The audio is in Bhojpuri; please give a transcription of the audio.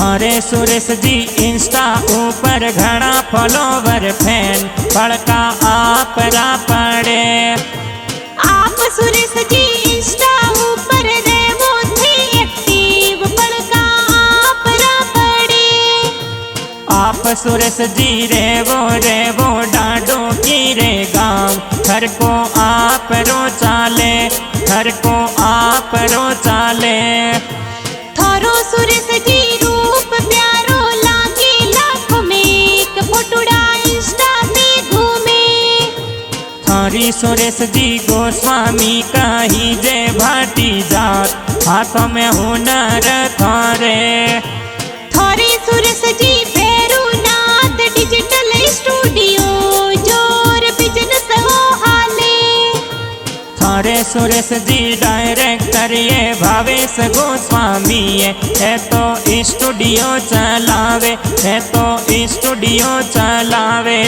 थारे सुरेश जी इंस्टा ऊपर घना फॉलोवर फैन बड़का आप रा पड़े। आप सुरेश जी इंस्टा ऊपर रेवो थी एक्टिव बड़का आप रा पड़े। आप सुरेश जी रेवो डाडो की रे गाँव घर को आप रो चाले, घर को आप रो चाले। थारो सुरेश जी रूप प्यारो लागे लाखों में एक फोटोड़ा इंस्टा पे घूमे। थारी सुरेश जी गोस्वामी कही जे भाटी जात हाथों में हुनर थारे। थारे सुरेश जी भैरुनाथ डिजिटल स्टूडियो जोर बिजनेस हो हाले। थारे सुरेश जी डायरेक्टर ये भावेश गोस्वामी है तो स्टूडियो चलावे, है तो स्टूडियो चलावे।